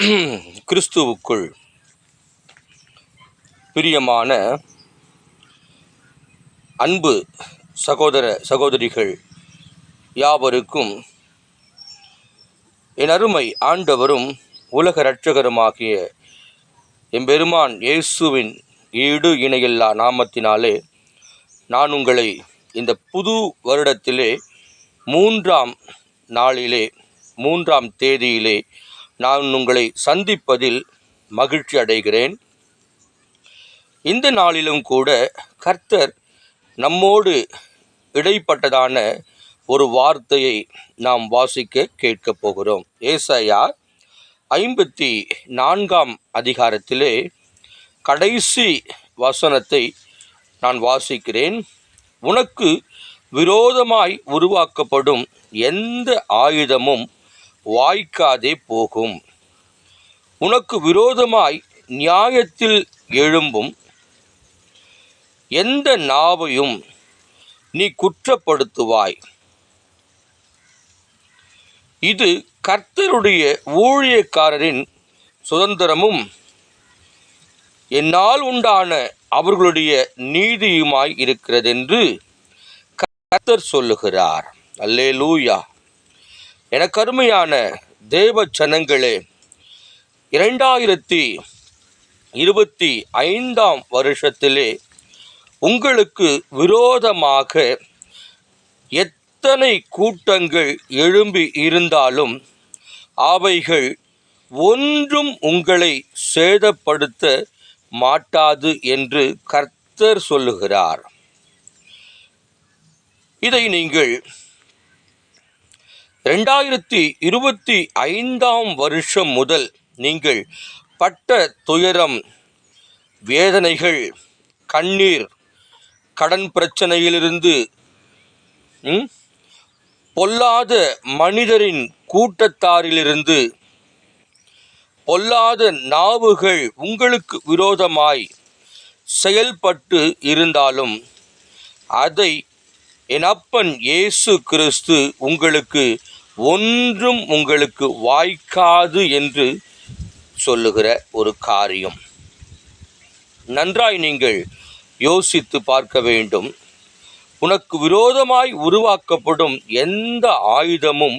கிறிஸ்துவுக்குள் பிரியமான அன்பு சகோதர சகோதரிகள் யாவருக்கும் என் அருமை ஆண்டவரும் உலக இரட்சகருமாகிய எம்பெருமான் இயேசுவின் ஈடு இணையில்லா நாமத்தினாலே நான் உங்களை இந்த புது வருடத்திலே 3ஆம் நாளிலே 3ஆம் தேதியிலே நான் உங்களை சந்திப்பதில் மகிழ்ச்சி அடைகிறேன். இந்த நாளிலும் கூட கர்த்தர் நம்மோடு இடைப்பட்டதான ஒரு வார்த்தையை நாம் வாசிக்க கேட்கப் போகிறோம். ஏசாயா 54ஆம் அதிகாரத்திலே கடைசி வசனத்தை நான் வாசிக்கிறேன். உனக்கு விரோதமாய் உருவாக்கப்படும் எந்த ஆயுதமும் வாய்க்காதே போகும். உனக்கு விரோதமாய் நியாயத்தில் எழும்பும் எந்த நாவையும் நீ குற்றப்படுத்துவாய். இது கர்த்தருடைய ஊழியக்காரரின் சுதந்திரமும் என்னால் உண்டான அவர்களுடைய நீதியுமாய் இருக்கிறதென்று கர்த்தர் சொல்லுகிறார். அல்லேலூயா. எனக்கு அருமையான தேவ ஜனங்களே, 2025ஆம் வருஷத்திலே உங்களுக்கு விரோதமாக எத்தனை கூட்டங்கள் எழும்பி இருந்தாலும் அவைகள் ஒன்றும் உங்களை சேதப்படுத்த மாட்டாது என்று கர்த்தர் சொல்லுகிறார். இதை நீங்கள் 2025ஆம் வருஷம் முதல் நீங்கள் பட்ட துயரம், வேதனைகள், கண்ணீர், கடன் பிரச்சனையிலிருந்து, பொல்லாத மனிதரின் கூட்டத்தாரிலிருந்து, பொல்லாத நாவுகள் உங்களுக்கு விரோதமாய் செயல்பட்டு இருந்தாலும் அதை என் அப்பன் இயேசு கிறிஸ்து உங்களுக்கு வாய்க்காது என்று சொல்லுகிற ஒரு காரியம். நன்றாய் நீங்கள் யோசித்து பார்க்க வேண்டும். உனக்கு விரோதமாய் உருவாக்கப்படும் எந்த ஆயுதமும்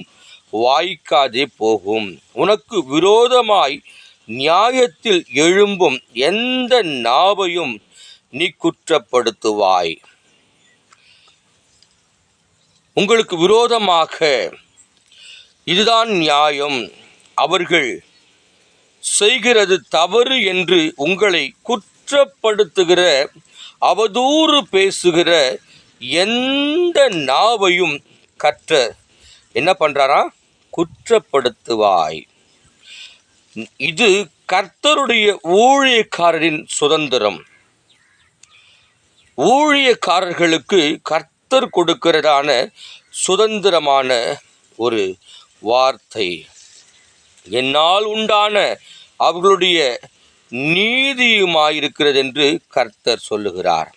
வாய்க்காதே போகும். உனக்கு விரோதமாய் நியாயத்தில் எழும்பும் எந்த நாவையும் நீ குற்றப்படுத்துவாய். உங்களுக்கு விரோதமாக இதுதான் நியாயம், அவர்கள் செய்கிறது தவறு என்று உங்களை குற்றப்படுத்துகிற, அவதூறு பேசுகிற எந்த நாவையும் கர்த்தர் என்ன பண்றாரா? குற்றப்படுத்துவாய். இது கர்த்தருடைய ஊழியக்காரரின் சுதந்திரம். ஊழியக்காரர்களுக்கு கர்த்தர் கொடுக்கிறதான சுதந்திரமான ஒரு வார்த்தை. என்னால் உண்டான அவர்களுடைய நீதியுமாயிருக்கிறது என்று கர்த்தர் சொல்லுகிறார்.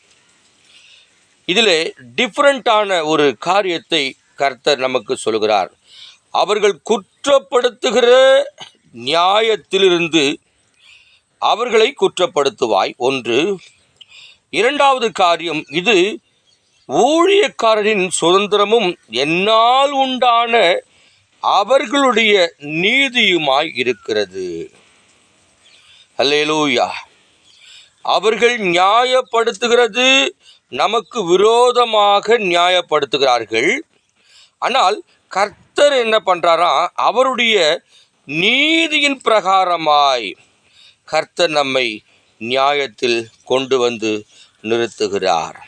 இதிலே டிஃப்ரெண்டான ஒரு காரியத்தை கர்த்தர் நமக்கு சொல்லுகிறார். அவர்கள் குற்றப்படுத்துகிற நியாயத்திலிருந்து அவர்களை குற்றப்படுத்துவாய். ஒன்று. இரண்டாவது காரியம், இது ஊழியக்காரரின் சுதந்திரமும் என்னால் உண்டான அவர்களுடைய நீதியுமாய் இருக்கிறது. அல்லேலூயா. அவர்கள் நியாயப்படுத்துகிறது, நமக்கு விரோதமாக நியாயப்படுத்துகிறார்கள். ஆனால் கர்த்தர் என்ன பண்றாரா? அவருடைய நீதியின் பிரகாரமாய் கர்த்தர் நம்மை நியாயத்தில் கொண்டு வந்து நிறுத்துகிறார்.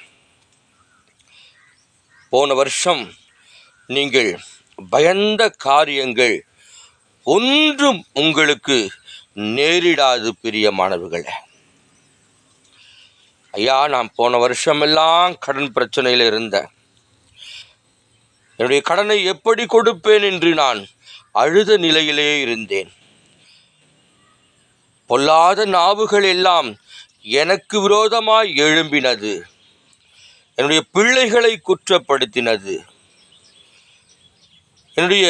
போன வருஷம் நீங்கள் பயந்த காரியங்கள் ஒன்றும் உங்களுக்கு நேரிடாது பிரியமானவர்களே. ஐயா, நான் போன வருஷமெல்லாம் கடன் பிரச்சனையில் இருந்தேன். என்னுடைய கடனை எப்படி கொடுப்பேன் என்று நான் அழுத நிலையிலே இருந்தேன். பொல்லாத நாவுகள் எல்லாம் எனக்கு விரோதமாய் எழும்பினது. என்னுடைய பிள்ளைகளை குற்றப்படுத்தினது. என்னுடைய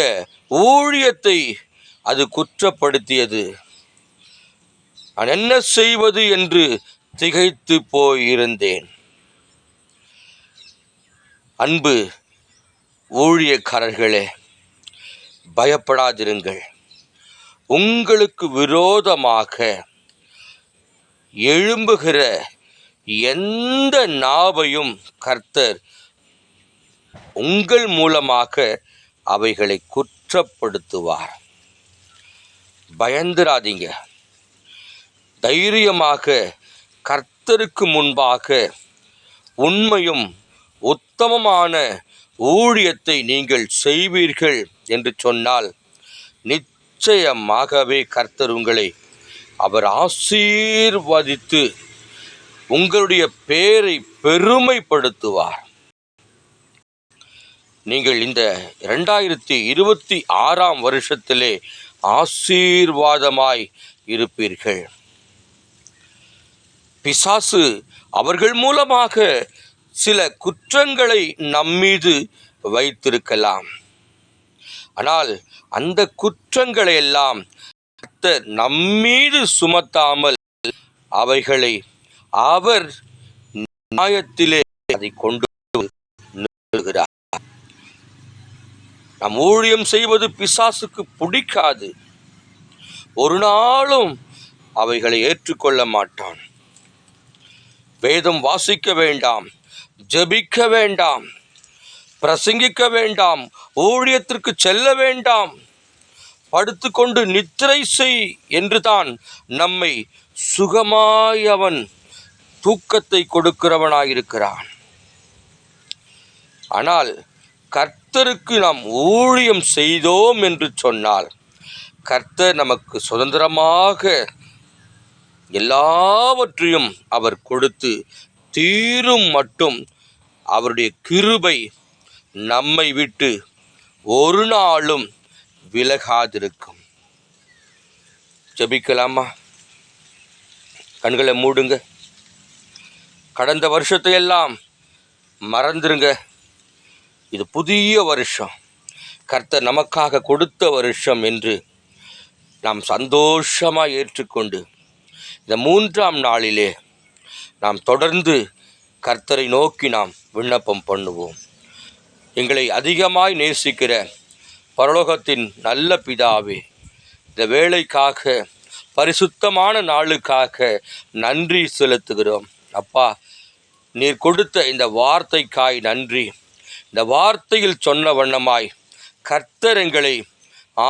ஊழியத்தை அது குற்றப்படுத்தியது. நான் என்ன செய்வது என்று திகைத்து போயிருந்தேன். அன்பு ஊழியக்காரர்களே, பயப்படாதிருங்கள். உங்களுக்கு விரோதமாக எழும்புகிற எந்த நாவையும் கர்த்தர் உங்கள் மூலமாக அவைகளை குற்றப்படுத்துவார். பயந்துராதீங்க. தைரியமாக கர்த்தருக்கு முன்பாக உண்மையும் உத்தமமான ஊழியத்தை நீங்கள் செய்வீர்கள் என்று சொன்னால் நிச்சயமாகவே கர்த்தர் உங்களை அவர் ஆசீர்வதித்து உங்களுடைய பேரை பெருமைப்படுத்துவார். நீங்கள் இந்த 2026 வருஷத்திலே ஆசீர்வாதமாய் இருப்பீர்கள். பிசாசு அவர்கள் மூலமாக சில குற்றங்களை நம்மீது வைத்திருக்கலாம். ஆனால் அந்த குற்றங்களை எல்லாம் நம்மீது சுமத்தாமல் அவைகளை அவர் நியாயத்திலே அதை கொண்டு வருகிறார். நாம் ஊழியம் செய்வது பிசாசுக்கு பிடிக்காது. ஒரு நாளும் அவைகளை ஏற்றுக்கொள்ள மாட்டான். வேதம் வாசிக்க வேண்டாம், ஜெபிக்க வேண்டாம், பிரசங்கிக்க வேண்டாம், ஊழியத்திற்கு செல்ல வேண்டாம், படுத்துக்கொண்டு நித்திரை செய் என்றுதான் நம்மை சுகமாய் அவன் தூக்கத்தை கொடுக்கிறவனாயிருக்கிறான். ஆனால் கர்த்தருக்கு நாம் ஊழியம் செய்தோம் என்று சொன்னால் கர்த்தர் நமக்கு சுதந்திரமாக எல்லாவற்றையும் அவர் கொடுத்து தீரும் மட்டும் அவருடைய கிருபை நம்மை விட்டு ஒரு நாளும் விலகாதிருக்கும். ஜெபிக்கலாமா? கண்களை மூடுங்க. கடந்த வருஷத்தை எல்லாம் மறந்துருங்க. இது புதிய வருஷம், கர்த்தர் நமக்காக கொடுத்த வருஷம் என்று நாம் சந்தோஷமாக ஏற்றுக்கொண்டு இந்த 3ஆம் நாளிலே நாம் தொடர்ந்து கர்த்தரை நோக்கி நாம் விண்ணப்பம் பண்ணுவோம். எங்களை அதிகமாய் நேசிக்கிற பரலோகத்தின் நல்ல பிதாவே, இந்த வேளைக்காக பரிசுத்தமான நாளுக்காக நன்றி செலுத்துகிறோம். அப்பா, நீர் கொடுத்த இந்த வார்த்தைக்காய் நன்றி. இந்த வார்த்தையில் சொன்ன வண்ணமாய் கர்த்தர் எங்களை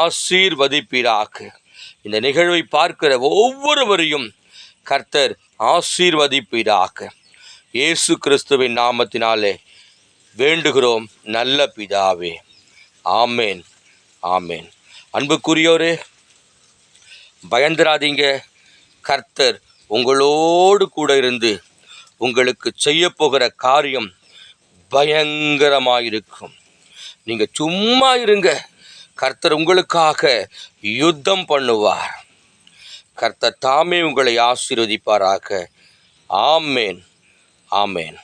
ஆசீர்வதிப்பீராக. இந்த நிகழ்வை பார்க்கிற ஒவ்வொருவரையும் கர்த்தர் ஆசீர்வதிப்பீராக. இயேசு கிறிஸ்துவின் நாமத்தினாலே வேண்டுகிறோம் நல்ல பிதாவே. ஆமேன், ஆமேன். அன்புக்குரியோரே, பயந்துராதீங்க. கர்த்தர் உங்களோடு கூட இருந்து உங்களுக்கு செய்ய போகிற காரியம் பயங்கரமாயிருக்கும். நீங்கள் சும்மா இருங்க. கர்த்தர் உங்களுக்காக யுத்தம் பண்ணுவார். கர்த்தர் தாமே உங்களை ஆசீர்வதிப்பாராக. ஆமேன், ஆமேன்.